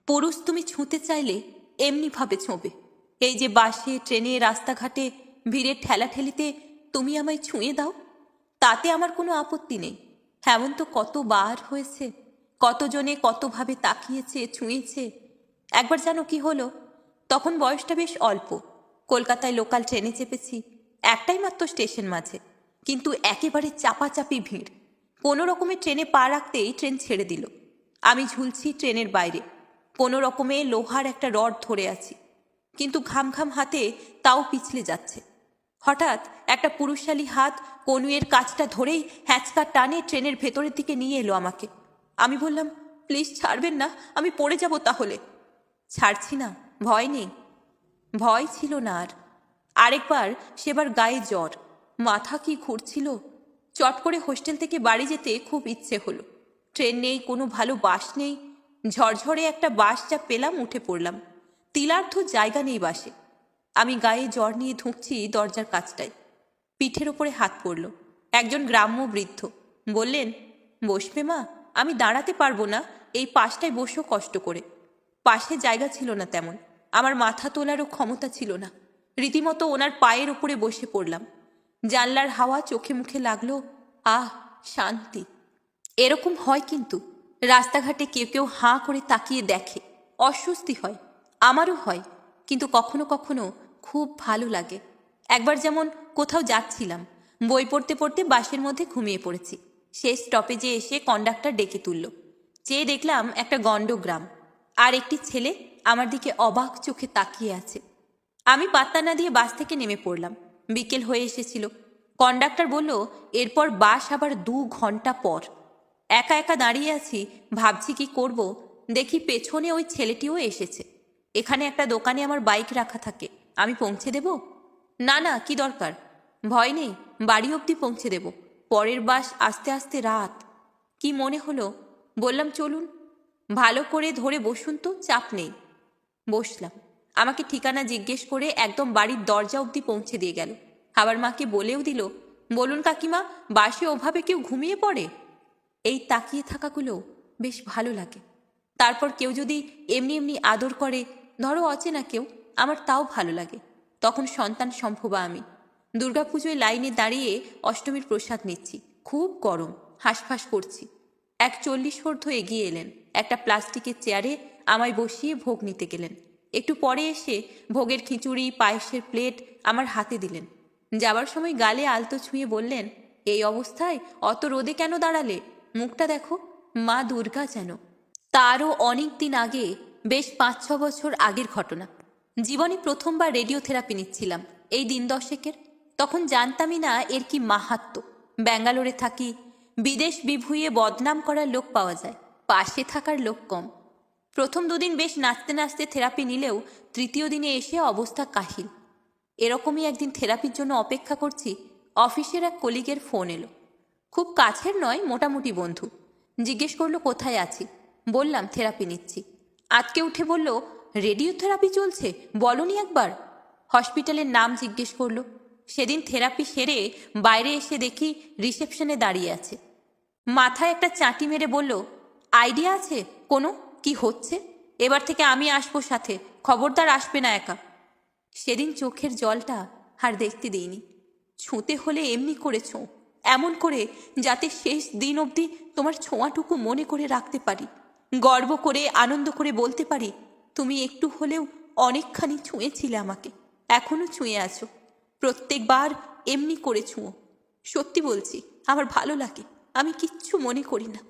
পুরুষ তুমি ছুঁতে চাইলে এমনিভাবে ছোঁবে। এই যে বাসে, ট্রেনে, রাস্তাঘাটে ভিড়ের ঠেলাঠেলিতে তুমি আমায় ছুঁয়ে দাও, তাতে আমার কোনো আপত্তি নেই। এমন তো কতবার হয়েছে, কতজনে কতভাবে তাকিয়েছে, ছুঁয়েছে। একবার জানো কি হলো? তখন বয়সটা বেশ অল্প। কলকাতায় লোকাল ট্রেনে চেপেছি, একটাই মাত্র স্টেশন মাঝে, কিন্তু একেবারে চাপাচাপি ভিড়। কোনো রকমে ট্রেনে পা রাখতেই ট্রেন ছেড়ে দিল। আমি ঝুলছি ট্রেনের বাইরে, কোনো রকমে লোহার একটা রড ধরে আছি, কিন্তু ঘাম ঘাম হাতে তাও পিছলে যাচ্ছে। হঠাৎ একটা পুরুষালী হাত কনুয়ের কাজটা ধরেই হ্যাঁচকা টানে ট্রেনের ভেতরের দিকে নিয়ে এলো আমাকে। আমি বললাম, প্লিজ ছাড়বেন না, আমি পড়ে যাব তাহলে। ছাড়ছি না, ভয় নেই। ভয় ছিল না আর। আরেকবার সেবার গায়ে জ্বর, মাথা কি ঘুরছিল। চট করে হোস্টেল থেকে বাড়ি যেতে খুব ইচ্ছে হলো। ট্রেন নেই, কোনো ভালো বাস নেই। ঝরঝরে একটা বাস যা পেলাম উঠে পড়লাম। তিলার্ধ জায়গা নেই বাসে। আমি গায়ে জ্বর নিয়ে ধুঁকছি দরজার কাছটায়। পিঠের ওপরে হাত পড়ল। একজন গ্রাম্য বৃদ্ধ বললেন, বসবে মা? আমি দাঁড়াতে পারবো না, এই পাশটায় বসো কষ্ট করে। পাশে জায়গা ছিল না তেমন, আমার মাথা তোলারও ক্ষমতা ছিল না। রীতিমতো ওনার পায়ের ওপরে বসে পড়লাম। জানলার হাওয়া চোখে মুখে লাগলো। আহ, শান্তি। এরকম হয় কিন্তু, রাস্তাঘাটে কেউ কেউ হাঁ করে তাকিয়ে দেখে, অস্বস্তি হয়, আমারও হয়, কিন্তু কখনো কখনো খুব ভালো লাগে। একবার যেমন কোথাও যাচ্ছিলাম, বই পড়তে পড়তে বাসের মধ্যে ঘুমিয়ে পড়েছি। শেষ স্টপেজে এসে কন্ডাক্টর ডেকে তুলল। চেয়ে দেখলাম একটা গণ্ডগ্রাম, আর একটি ছেলে আমার দিকে অবাক চোখে তাকিয়ে আছে। আমি পাত্তা না দিয়ে বাস থেকে নেমে পড়লাম। বিকেল হয়ে এসেছিল। কন্ডাক্টর বলল, এরপর বাস আবার 2 ঘন্টা পর। একা একা দাঁড়িয়ে আছি, ভাবছি কি করব। দেখি পেছনে ওই ছেলেটিও এসেছে। এখানে একটা দোকানে আমার বাইক রাখা থাকে, আমি পৌঁছে দেব? না না, কি দরকার, ভয় নেই, বাড়ি অবধি পৌঁছে দেব। পরের বাস আস্তে আস্তে রাত। কি মনে হলো, বললাম চলুন। ভালো করে ধরে বসুন তো, চাপ নেই। বসলাম। আমাকে ঠিকানা জিজ্ঞেস করে একদম বাড়ির দরজা অবধি পৌঁছে দিয়ে গেল। আবার মাকে বলেও দিল, বলুন কাকিমা, বাসে ওভাবে কেউ ঘুমিয়ে পড়ে? এই তাকিয়ে থাকাগুলো বেশ ভালো লাগে। তারপর কেউ যদি এমনি এমনি আদর করে, ধরো অচেনা কেউ, আমার তাও ভালো লাগে। তখন সন্তান সম্ভবা আমি। দুর্গাপুজোয় লাইনে দাঁড়িয়ে অষ্টমীর প্রসাদ নিচ্ছি, খুব গরম, হাঁসফাঁস করছি। এক 40 এগিয়ে এলেন, একটা প্লাস্টিকের চেয়ারে আমায় বসিয়ে ভোগ নিতে গেলেন। একটু পরে এসে ভোগের খিচুড়ি, পায়েসের প্লেট আমার হাতে দিলেন। যাবার সময় গালে আলতো ছুঁয়ে বললেন, এই অবস্থায় অত রোদে কেন দাঁড়ালে? মুখটা দেখো, মা দুর্গা যেন। তারও অনেক দিন আগে, বেশ 5-6 বছর আগের ঘটনা। জীবনে প্রথমবার রেডিওথেরাপি নিচ্ছিলাম, এই দিন 10-এর। তখন জানতামই না এর কি মাহাত্ম্য। ব্যাঙ্গালোরে থাকি, বিদেশ বিভুঁইয়ে বদনাম করার লোক পাওয়া যায়, পাশে থাকার লোক কম। প্রথম 2 দিন বেশ নাচতে নাচতে থেরাপি নিলেও 3য় দিনে এসে অবস্থা কাহিল। এরকমই একদিন থেরাপির জন্য অপেক্ষা করছি, অফিসের এক কলিগের ফোন এলো। খুব কাছের নয়, মোটামুটি বন্ধু। জিজ্ঞেস করলো কোথায় আছি। বললাম থেরাপি নিচ্ছি। আজকে উঠে বলল, রেডিওথেরাপি চলছে, বলনি একবার? হসপিটালের নাম জিজ্ঞেস করলো। সেদিন থেরাপি সেরে বাইরে এসে দেখি রিসেপশনে দাঁড়িয়ে আছে। মাথায় একটা চাঁটি মেরে বলল, আইডিয়া আছে কোনো কি হচ্ছে? এবার থেকে আমি আসবো সাথে, খবরদার আসবে না একা। সেদিন চোখের জলটা আর দেখতে দিইনি। ছুঁতে হলে এমনি করে ছোঁ, এমন করে যাতে শেষ দিন অবধি তোমার ছোঁয়াটুকু মনে করে রাখতে পারি, গর্ব করে আনন্দ করে বলতে পারি, তুমি একটু হলেও অনেকখানি ছুঁয়েছিলে আমাকে, এখনো ছুঁয়ে আছো। প্রত্যেকবার এমনি করে ছুঁয়ো। সত্যি বলছি, আমার ভালো লাগে, আমি কিচ্ছু মনে করি না।